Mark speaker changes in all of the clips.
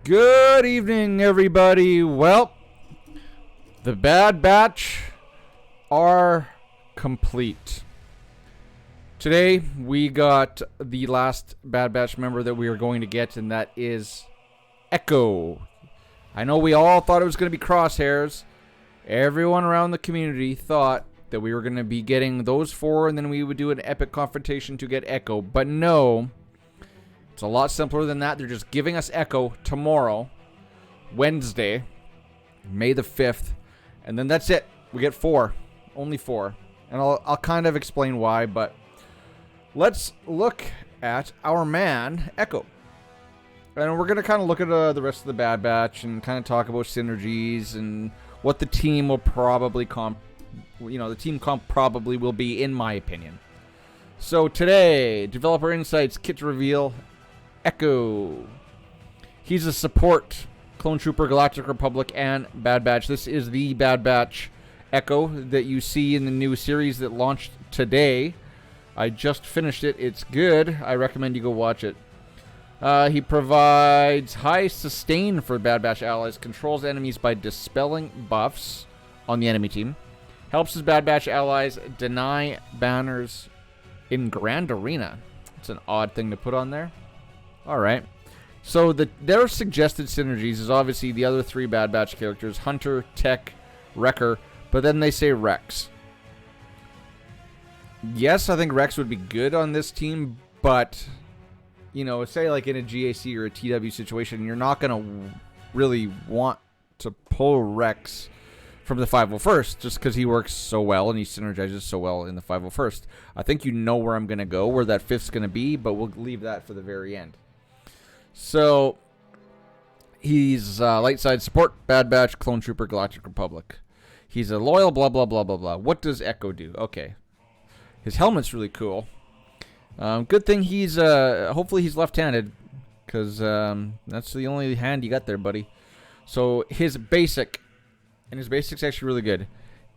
Speaker 1: Good evening, everybody. Well, the Bad Batch are complete. Today, we got the last Bad Batch member that we are going to get, and that is Echo. I know we all thought it was going to be Crosshairs. Everyone around the community thought that we were going to be getting those four, and then we would do an epic confrontation to get Echo. But no. It's a lot simpler than that. They're just giving us Echo tomorrow, Wednesday, May the 5th. And then that's it. We get four. Only four. And I'll kind of explain why, but let's look at our man, Echo. And we're going to kind of look at the rest of the Bad Batch and kind of talk about synergies and what the team will probably the team comp probably will be, in my opinion. So today, Developer Insights kit reveal, Echo. He's a support, Clone Trooper, Galactic Republic, and Bad Batch. This is the Bad Batch Echo that you see in the new series that launched today. I just finished it. It's good. I recommend you go watch it. He provides high sustain for Bad Batch allies, controls enemies by dispelling buffs on the enemy team, helps his Bad Batch allies deny banners in Grand Arena. It's an odd thing to put on there. Alright. So their suggested synergies is obviously the other three Bad Batch characters, Hunter, Tech, Wrecker, but then they say Rex. Yes, I think Rex would be good on this team, but, you know, say like in a GAC or a TW situation, you're not going to really want to pull Rex from the 501st just because he works so well and he synergizes so well in the 501st. I think you know where I'm going to go, where that fifth's going to be, but we'll leave that for the very end. So, he's light side support, Bad Batch, Clone Trooper, Galactic Republic. He's a loyal blah, blah, blah, blah, blah. What does Echo do? Okay. His helmet's really cool. Good thing he's, hopefully he's left-handed, because that's the only hand you got there, buddy. So, his basic, and his basic's actually really good.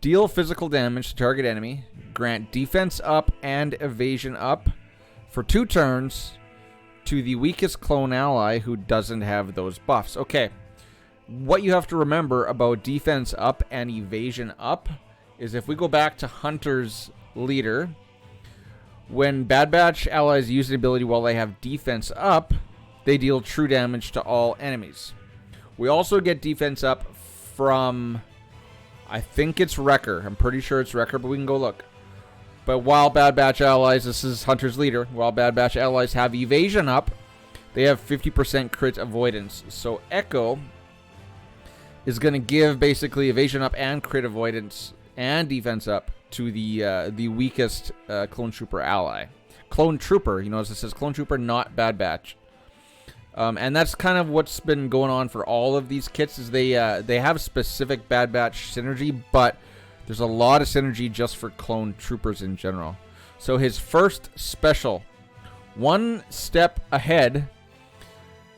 Speaker 1: Deal physical damage to target enemy, grant defense up and evasion up for 2 turns, to the weakest clone ally who doesn't have those buffs. Okay, what you have to remember about defense up and evasion up is if we go back to Hunter's leader, when Bad Batch allies use the ability while they have defense up, they deal true damage to all enemies. We also get defense up from, I think it's Wrecker. I'm pretty sure it's Wrecker, but we can go look. But while Bad Batch allies, this is Hunter's leader, while Bad Batch allies have evasion up, they have 50% crit avoidance. So Echo is going to give basically evasion up and crit avoidance and defense up to the weakest Clone Trooper ally. Clone Trooper, you notice it says Clone Trooper, not Bad Batch. And that's kind of what's been going on for all of these kits, is they have specific Bad Batch synergy, but there's a lot of synergy just for Clone Troopers in general. So his first special, one step ahead,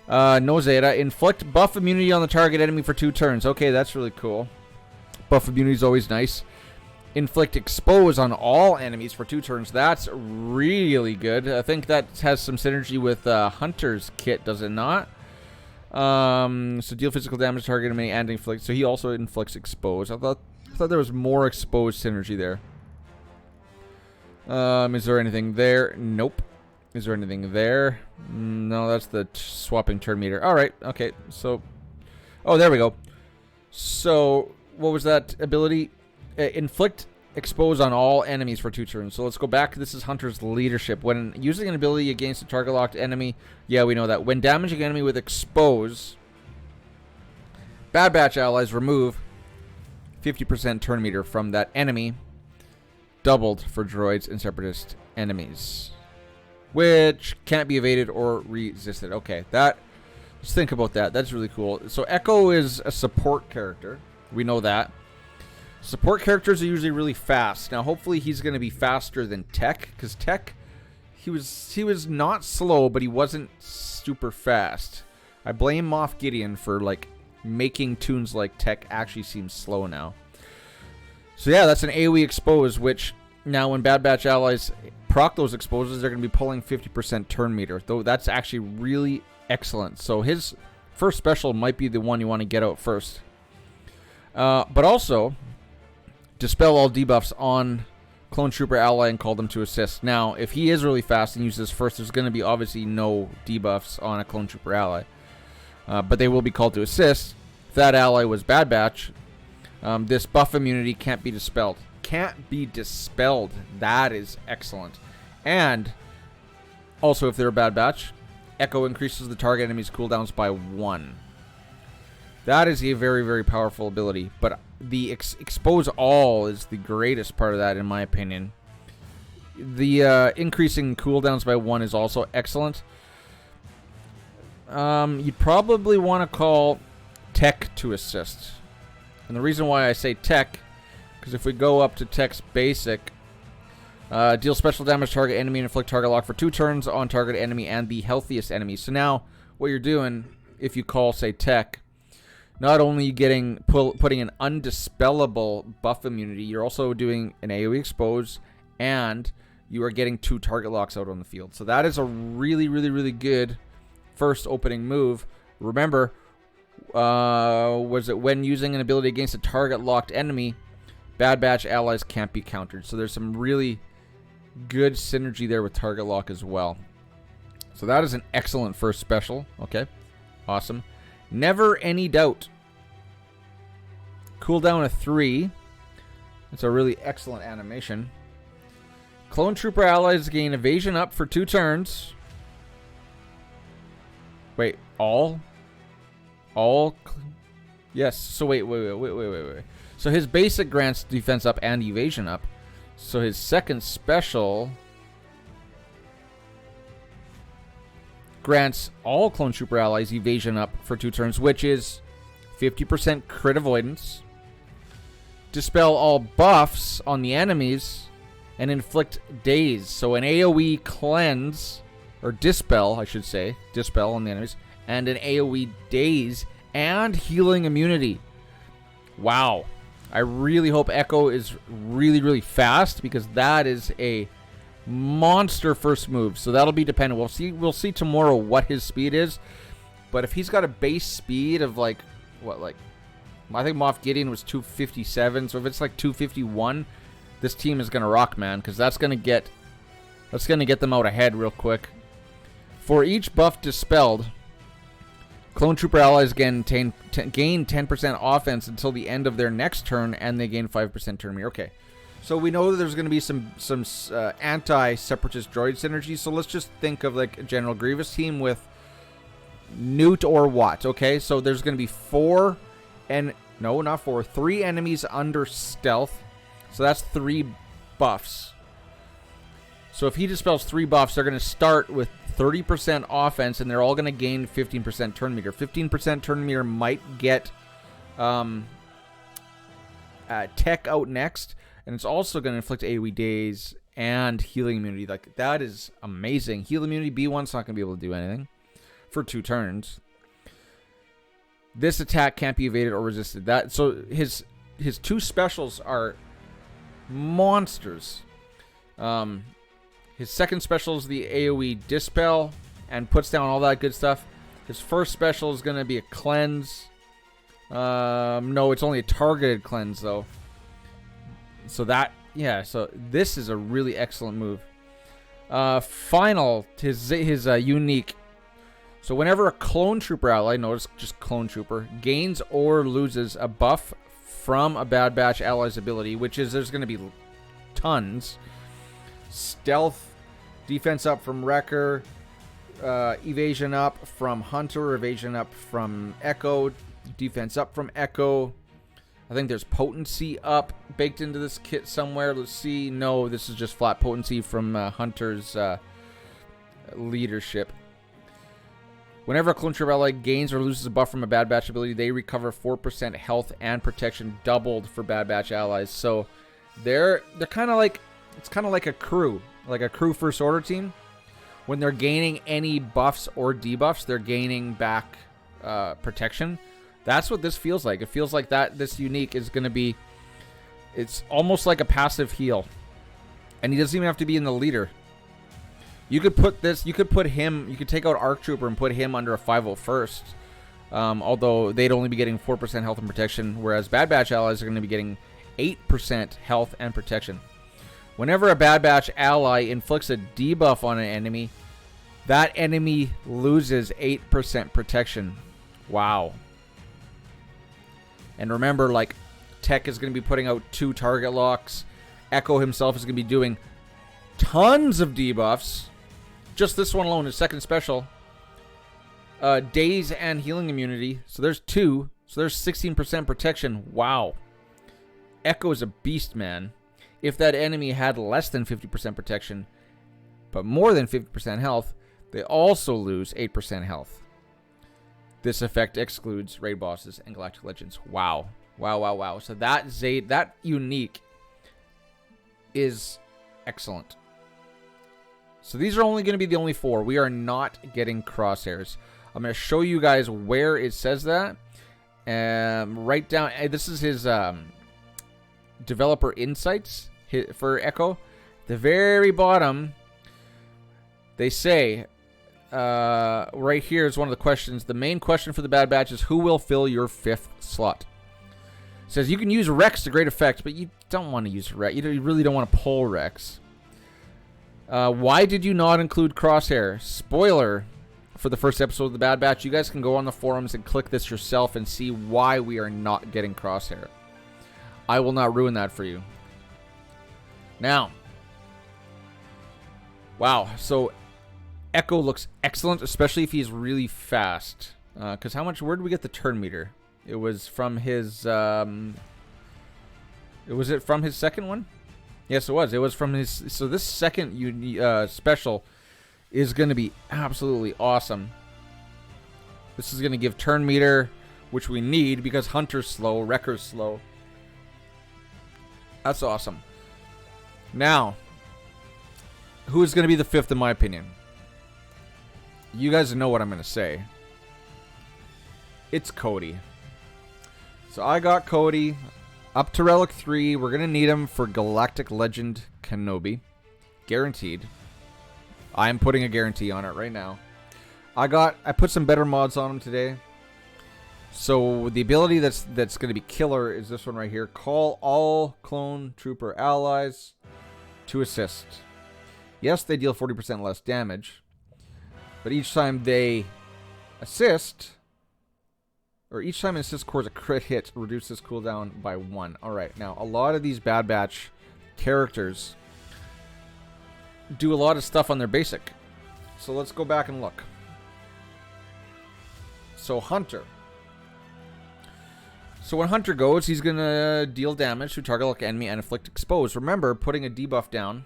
Speaker 1: no Zeta, inflict buff immunity on the target enemy for 2 turns. Okay, that's really cool. Buff immunity is always nice. Inflict expose on all enemies for 2 turns. That's really good. I think that has some synergy with Hunter's kit, does it not? So deal physical damage to target enemy and inflict. So he also inflicts expose. I thought there was more exposed synergy there. Is there anything there? Nope. Is there anything there? No, that's the swapping turn meter. Alright, okay. So, oh, there we go. So, what was that ability? Inflict expose on all enemies for 2 turns. So let's go back. This is Hunter's leadership. When using an ability against a target locked enemy, yeah, we know that. When damaging an enemy with expose, Bad Batch allies remove 50% turn meter from that enemy, doubled for droids and separatist enemies, which can't be evaded or resisted. Okay, let's think about that. That's really cool. So Echo is a support character. We know that. Support characters are usually really fast. Now, hopefully he's going to be faster than Tech, because Tech, he was not slow, but he wasn't super fast. I blame Moff Gideon for, like, making tunes like Tech actually seem slow now. So yeah, that's an AoE expose, which now when Bad Batch allies proc those exposes, they're going to be pulling 50% turn meter. Though that's actually really excellent. So his first special might be the one you want to get out first. But also, dispel all debuffs on Clone Trooper ally and call them to assist. Now, if he is really fast and uses first, there's going to be obviously no debuffs on a Clone Trooper ally. But they will be called to assist. If that ally was Bad Batch, this buff immunity can't be dispelled. Can't be dispelled. That is excellent. And also, if they're a Bad Batch, Echo increases the target enemy's cooldowns by 1. That is a very, very powerful ability. But the expose all is the greatest part of that, in my opinion. The increasing cooldowns by 1 is also excellent. You'd probably want to call Tech to assist. And the reason why I say Tech, because if we go up to Tech's basic, deal special damage target enemy and inflict target lock for 2 turns on target enemy and the healthiest enemy. So now, what you're doing, if you call, say, Tech, not only are you getting putting an undispellable buff immunity, you're also doing an AoE expose, and you are getting 2 target locks out on the field. So that is a really, really, really good first opening move. Remember, was it when using an ability against a target locked enemy, Bad Batch allies can't be countered. So there's some really good synergy there with target lock as well. So that is an excellent first special. Okay, awesome. Never Any Doubt. Cooldown of 3. It's a really excellent animation. Clone Trooper allies gain evasion up for 2 turns. Wait, all? Yes, so wait. So his basic grants defense up and evasion up. So his second special grants all Clone Trooper allies evasion up for 2 turns, which is 50% crit avoidance. Dispel all buffs on the enemies and inflict daze. So an AoE cleanse, or dispel, I should say, dispel on the enemies, and an AoE daze and healing immunity. Wow. I really hope Echo is really, really fast, because that is a monster first move. So that'll be dependent. We'll see tomorrow what his speed is. But if he's got a base speed of like I think Moff Gideon was 257. So if it's like 251, this team is gonna rock, man, because that's gonna get them out ahead real quick. For each buff dispelled, Clone Trooper allies gain 10% offense until the end of their next turn, and they gain 5% turn meter. Okay, so we know that there's going to be some anti-separatist droid synergy. So let's just think of like a General Grievous team with Newt or Watt. Okay, so there's going to be 3 enemies under stealth. So that's 3 buffs. So if he dispels 3 buffs, they're going to start with 30% offense, and they're all going to gain 15% turn meter. 15% turn meter might get Tech out next, and it's also going to inflict AoE daze and healing immunity. Like, that is amazing. Heal immunity, B1's not going to be able to do anything for 2 turns. This attack can't be evaded or resisted. So his 2 specials are monsters. His second special is the AoE Dispel and puts down all that good stuff. His first special is going to be a cleanse. No, it's only a targeted cleanse, though. So so this is a really excellent move. Final, his unique. So whenever a Clone Trooper ally, notice just Clone Trooper, gains or loses a buff from a Bad Batch ally's ability, which is there's going to be tons. Stealth, defense up from Wrecker, evasion up from Hunter, evasion up from Echo, defense up from Echo. I think there's potency up baked into this kit somewhere. Let's see. No, this is just flat potency from Hunter's leadership. Whenever a Clone Trooper ally gains or loses a buff from a Bad Batch ability, they recover 4% health and protection, doubled for Bad Batch allies. So they're kind of like, it's kind of like a crew First Order team. When they're gaining any buffs or debuffs, they're gaining back protection. That's what this feels like. It feels like that this unique is going to be, it's almost like a passive heal. And he doesn't even have to be in the leader. You could put him, you could take out ARC Trooper and put him under a 501st Although they'd only be getting 4% health and protection, whereas Bad Batch allies are going to be getting 8% health and protection. Whenever a Bad Batch ally inflicts a debuff on an enemy, that enemy loses 8% protection. Wow. And remember, like, Tech is going to be putting out 2 target locks. Echo himself is going to be doing tons of debuffs. Just this one alone, his second special. Daze and healing immunity. So there's 2. So there's 16% protection. Wow. Echo is a beast, man. If that enemy had less than 50% protection, but more than 50% health, they also lose 8% health. This effect excludes raid bosses and galactic legends. Wow. Wow, wow, wow. So that unique is excellent. So these are only going to be the only 4. We are not getting crosshairs. I'm going to show you guys where it says that. Right down. This is his developer insights for Echo. The very bottom, they say, right here is one of the questions. The main question for the Bad Batch is, who will fill your 5th slot? It says you can use Rex to great effect, but you don't want to use Rex. You really don't want to pull Rex. Why did you not include Crosshair? Spoiler for the first episode of the Bad Batch. You guys can go on the forums and click this yourself and see why we are not getting Crosshair. I will not ruin that for you. Now, wow. So Echo looks excellent, especially if he's really fast. Because where did we get the turn meter? It was from his, was it from his second one? Yes, it was. It was from his, so this second special is going to be absolutely awesome. This is going to give turn meter, which we need because Hunter's slow, Wrecker's slow. That's awesome. Now, who is going to be the 5th in my opinion? You guys know what I'm going to say. It's Cody. So I got Cody up to Relic 3. We're going to need him for Galactic Legend Kenobi. Guaranteed. I am putting a guarantee on it right now. I put some better mods on him today. So the ability that's going to be killer is this one right here. Call all clone trooper allies to assist. Yes, they deal 40% less damage. But each time they assist, or each time an assist scores a crit hit, reduces cooldown by 1. Alright, now a lot of these Bad Batch characters do a lot of stuff on their basic. So let's go back and look. So Hunter. So when Hunter goes, he's going to deal damage to target lock enemy and inflict expose. Remember, putting a debuff down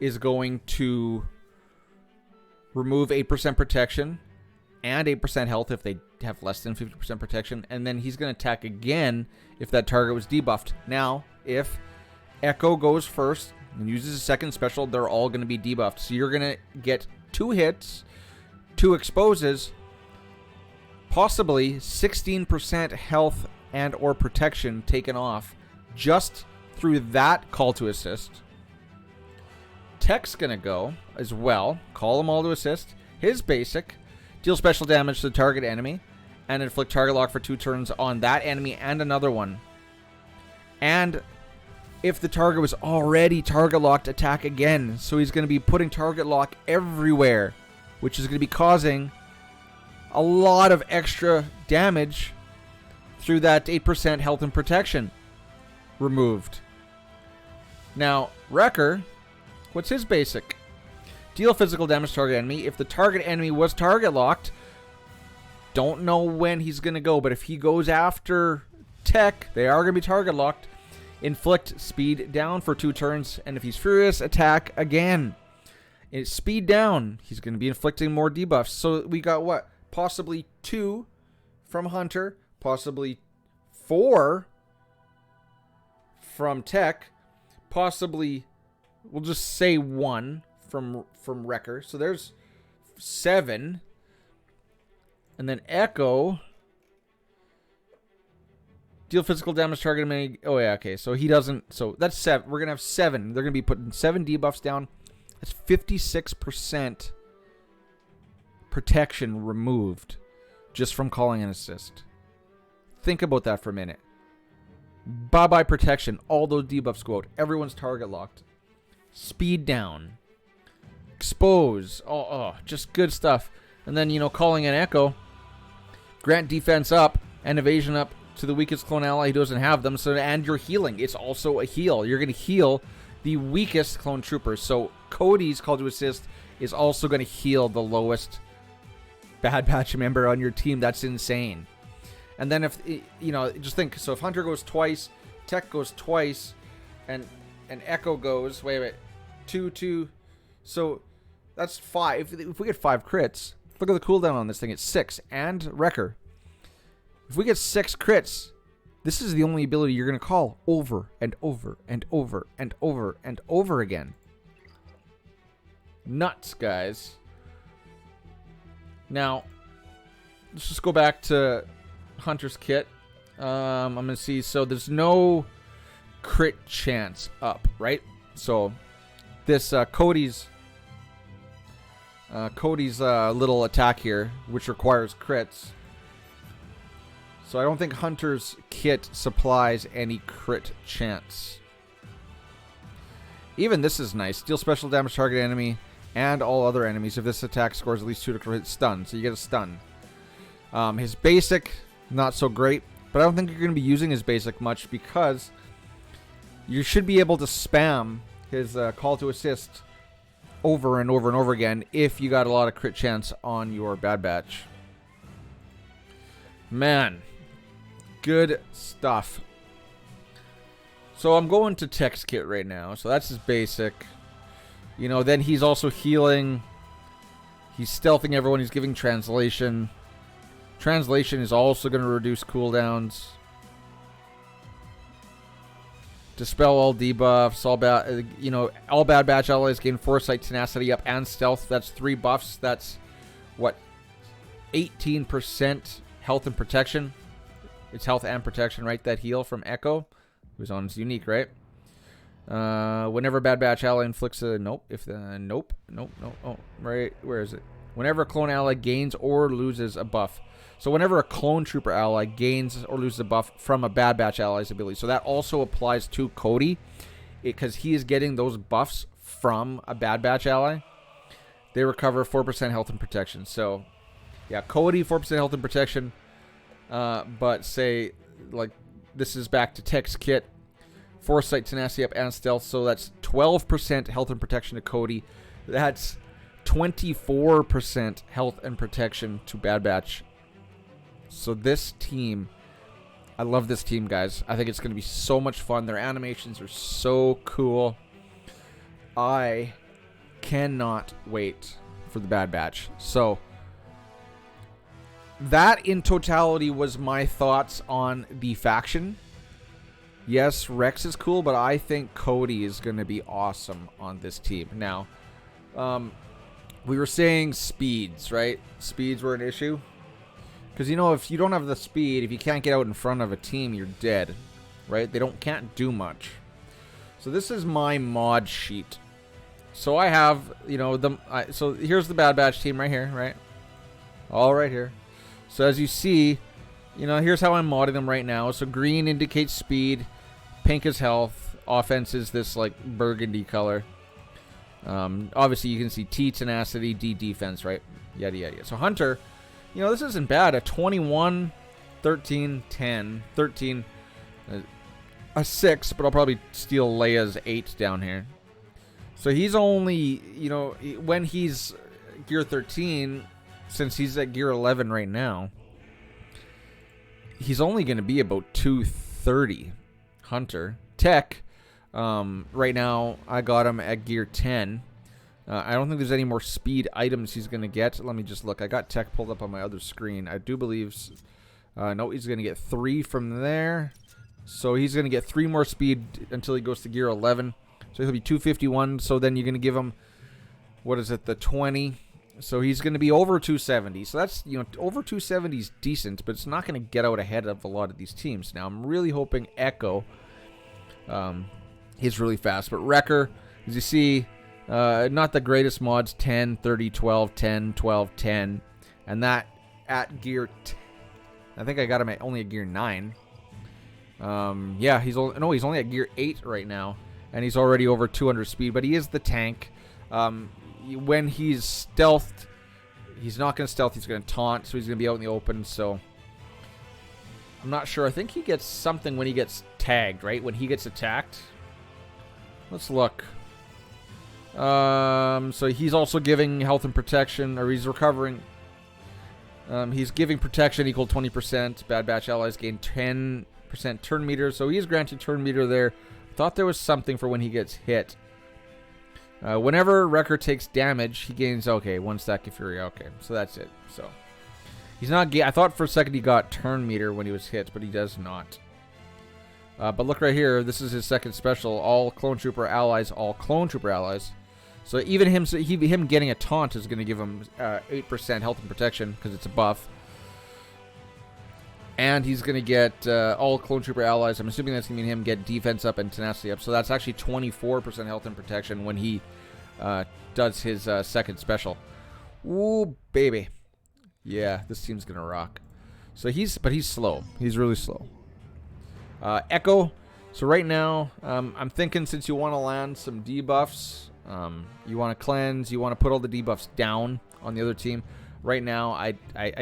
Speaker 1: is going to remove 8% protection and 8% health if they have less than 50% protection. And then he's going to attack again if that target was debuffed. Now, if Echo goes first and uses a second special, they're all going to be debuffed. So you're going to get 2 hits, 2 exposes, possibly 16% health and or protection taken off just through that call to assist. Tech's gonna go as well. Call them all to assist. His basic, deal special damage to the target enemy and inflict target lock for 2 turns on that enemy and another one. And if the target was already target locked, attack again. So he's gonna be putting target lock everywhere, which is gonna be causing a lot of extra damage through that 8% health and protection removed. Now, Wrecker, what's his basic? Deal physical damage to target enemy. If the target enemy was target locked, don't know when he's going to go, but if he goes after Tech, they are going to be target locked. Inflict speed down for 2 turns, and if he's furious, attack again. It's speed down. He's going to be inflicting more debuffs. So we got what? Possibly 2 from Hunter. Possibly 4 from Tech. Possibly, we'll just say 1 from Wrecker. So there's 7. And then Echo. Deal physical damage target enemy. Oh yeah, okay. So he doesn't. So that's 7. We're gonna have 7. They're gonna be putting 7 debuffs down. That's 56% protection removed just from calling an assist. Think about that for a minute. Bye-bye protection. All those debuffs go out. Everyone's target locked. Speed down. Expose. Oh, just good stuff. And then, calling an Echo. Grant defense up and evasion up to the weakest clone ally who doesn't have them. And you're healing. It's also a heal. You're going to heal the weakest clone troopers. So Cody's call to assist is also going to heal the lowest Bad Batch member on your team. That's insane. And then if, just think, so if Hunter goes twice, Tech goes twice, and Echo goes, wait, 2, so that's 5. If we get 5 crits, look at the cooldown on this thing, it's 6, and Wrecker. If we get 6 crits, this is the only ability you're going to call over and over and over and over and over again. Nuts, guys. Now, let's just go back to Hunter's kit. I'm going to see. So there's no crit chance up, right? So this Cody's little attack here, which requires crits. So I don't think Hunter's kit supplies any crit chance. Even this is nice. Deal special damage target enemy and all other enemies if this attack scores at least 2 to hit stun. So you get a stun. His basic, not so great. But I don't think you're going to be using his basic much because you should be able to spam his call to assist over and over and over again if you got a lot of crit chance on your Bad Batch. Man, good stuff. So I'm going to Tech's kit right now. So that's his basic. Then he's also healing. He's stealthing everyone. He's giving translation. Translation is also going to reduce cooldowns. Dispel all debuffs. All Bad Batch allies gain foresight, tenacity up, and stealth. That's 3 buffs. That's what? 18% health and protection. It's health and protection, right? That heal from Echo, who's on his unique, right? Whenever Bad Batch ally inflicts a nope. Oh, right. Where is it? Whenever a clone ally gains or loses a buff. So whenever a clone trooper ally gains or loses a buff from a Bad Batch ally's ability. So that also applies to Cody, because he is getting those buffs from a Bad Batch ally. They recover 4% health and protection. So, yeah, Cody 4% health and protection. But say, like, this is back to Tech's kit. Foresight, tenacity up, and stealth. So that's 12% health and protection to Cody. That's 24% health and protection to Bad Batch. So this team, I love this team, guys. I think it's going to be so much fun. Their animations are so cool. I cannot wait for the Bad Batch. So that in totality was my thoughts on the faction. Yes, Rex is cool, but I think Cody is going to be awesome on this team. Now, we were saying speeds, right? Speeds were an issue. Because, if you don't have the speed, if you can't get out in front of a team, you're dead, right? They can't do much. So this is my mod sheet. So I have, so here's the Bad Batch team right here, right? All right here. So as you see, here's how I'm modding them right now. So green indicates speed, pink is health, offense is this like burgundy color. Obviously you can see T tenacity, D defense, right? Yada yada yada. So Hunter, this isn't bad. A 21, 13, 10, 13, a 6, but I'll probably steal Leia's 8 down here. So he's only, when he's gear 13, since he's at gear 11 right now, he's only going to be about 230. Hunter. Tech, right now, I got him at gear 10. I don't think there's any more speed items he's going to get. Let me just look. I got Tech pulled up on my other screen. I do believe... no, he's going to get 3 from there. So he's going to get 3 more speed until he goes to gear 11. So he'll be 251. So then you're going to give him... What is it? The 20. So he's going to be over 270. So that's, over 270 is decent. But it's not going to get out ahead of a lot of these teams. Now, I'm really hoping Echo... he's really fast. But Wrecker, as you see... not the greatest mods, 10, 30, 12, 10, 12, 10. And that at gear. I think I got him at only at gear 9. Yeah, he's only at gear 8 right now, and he's already over 200 speed. But he is the tank. When he's stealthed, he's not going to stealth. He's going to taunt, so he's going to be out in the open. So I'm not sure. I think he gets something when he gets tagged, right? When he gets attacked. Let's look. So he's also giving health and protection, or he's recovering. He's giving protection equal 20%. Bad Batch allies gain 10% turn meter, so he's granted turn meter there. Thought there was something for when he gets hit. Whenever Wrecker takes damage, he gains, okay, 1 stack of fury. Okay, so that's it. So he's not. I thought for a second he got turn meter when he was hit, but he does not. But look right here. This is his second special. All clone trooper allies. All clone trooper allies. So even him getting a taunt is going to give him 8% health and protection because it's a buff. And he's going to get all clone trooper allies. I'm assuming that's going to mean him get defense up and tenacity up. So that's actually 24% health and protection when he does his second special. Ooh, baby. Yeah, this team's going to rock. So he's slow. He's really slow. Echo. So right now, I'm thinking since you want to land some debuffs, you want to cleanse, you want to put all the debuffs down on the other team. Right now, I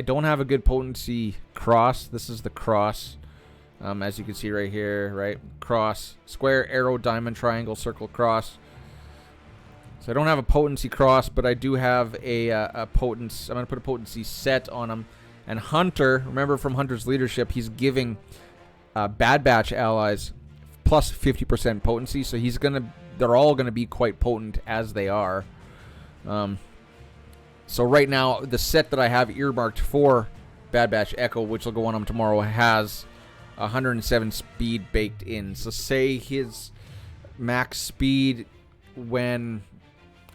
Speaker 1: don't have a good potency cross. This is the cross, as you can see right here, right? Cross, square, arrow, diamond, triangle, circle, cross. So I don't have a potency cross, but I do have a potency. I'm going to put a potency set on him. And Hunter, remember from Hunter's leadership, he's giving Bad Batch allies plus 50% potency. So they're all gonna be quite potent as they are. So right now, the set that I have earmarked for Bad Batch Echo, which will go on him tomorrow, has 107 speed baked in. So say his max speed when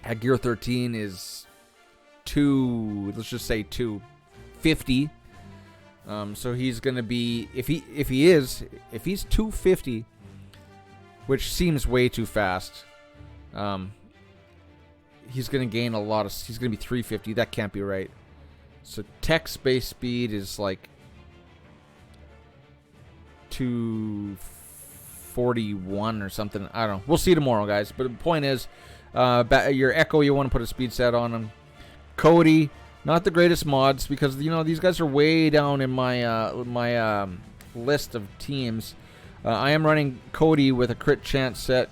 Speaker 1: at gear 13 is let's just say 250. So he's gonna be if he's 250, which seems way too fast. He's gonna gain a lot of. He's gonna be 350. That can't be right. So tech space speed is like 241 or something. I don't know. We'll see tomorrow, guys. But the point is, your Echo, you want to put a speed set on him. Cody, not the greatest mods because these guys are way down in my list of teams. I am running Cody with a crit chance set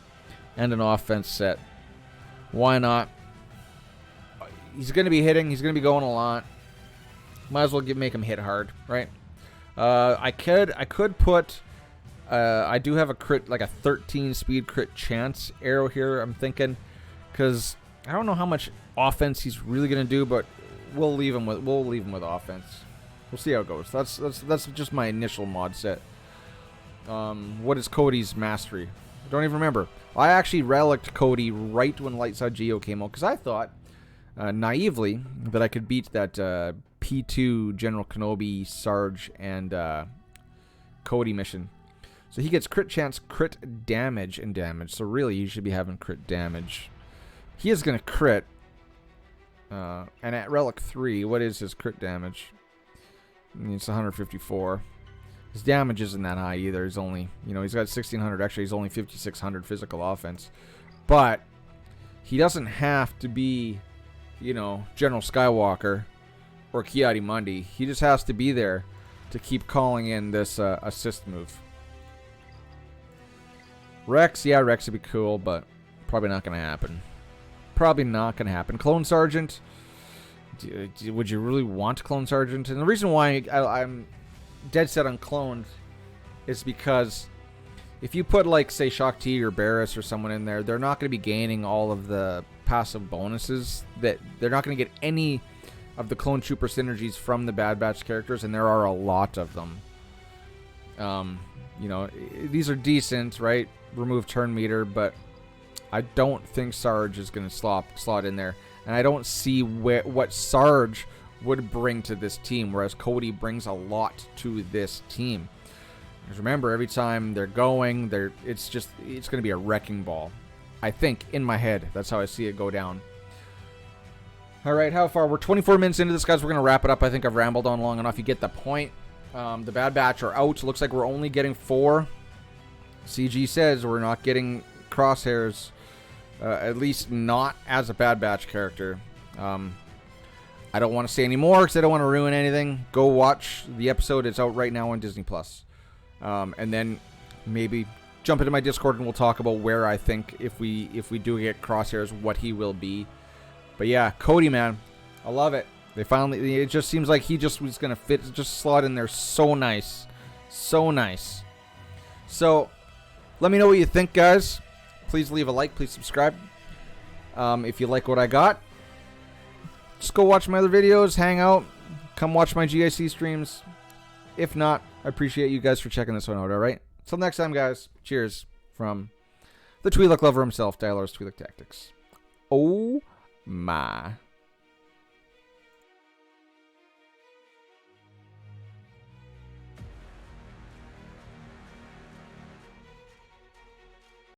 Speaker 1: and an offense set. Why not? He's going to be hitting. He's going to be going a lot. Might as well make him hit hard, right? I could put. I do have a crit, like a 13 speed crit chance arrow here. I'm thinking, because I don't know how much offense he's really going to do, but we'll leave him with offense. We'll see how it goes. That's just my initial mod set. What is Cody's mastery? I don't even remember. I actually relicked Cody right when Lightside Geo came out because I thought, naively, that I could beat that P2 General Kenobi, Sarge, and Cody mission. So he gets crit chance, crit damage, and damage. So really, you should be having crit damage. He is going to crit. And at Relic 3, what is his crit damage? It's 154. His damage isn't that high either. He's only, he's got 1,600. Actually, he's only 5,600 physical offense. But he doesn't have to be, General Skywalker or Ki-Adi-Mundi. He just has to be there to keep calling in this assist move. Rex, yeah, Rex would be cool, but probably not going to happen. Probably not going to happen. Clone Sergeant, would you really want Clone Sergeant? And the reason why I'm dead set on cloned is because if you put, like, say, Shaak Ti or Barriss or someone in there, they're not going to be gaining all of the passive bonuses. That they're not going to get any of the Clone Trooper synergies from the Bad Batch characters, and there are a lot of them. These are decent, right? Remove turn meter, but I don't think Sarge is going to slot in there. And I don't see what Sarge would bring to this team, whereas Cody brings a lot to this team. Because remember, every time they're going, it's going to be a wrecking ball. I think, in my head, that's how I see it go down. All right, how far? We're 24 minutes into this, guys. We're going to wrap it up. I think I've rambled on long enough. You get the point. The Bad Batch are out. Looks like we're only getting 4. CG says we're not getting Crosshairs, at least not as a Bad Batch character. I don't want to say any more because I don't want to ruin anything. Go watch the episode. It's out right now on Disney+. And then maybe jump into my Discord and we'll talk about where I think if we do get Crosshairs, what he will be. But yeah, Cody, man, I love it. They finally, it just seems like he just was going to fit, just slot in there so nice. So nice. So, let me know what you think, guys. Please leave a like, please subscribe. If you like what I got, just go watch my other videos, hang out, come watch my GIC streams. If not, I appreciate you guys for checking this one out, alright? Until next time, guys, cheers from the Twi'lek lover himself, Dialar's Twi'lek Tactics. Oh my.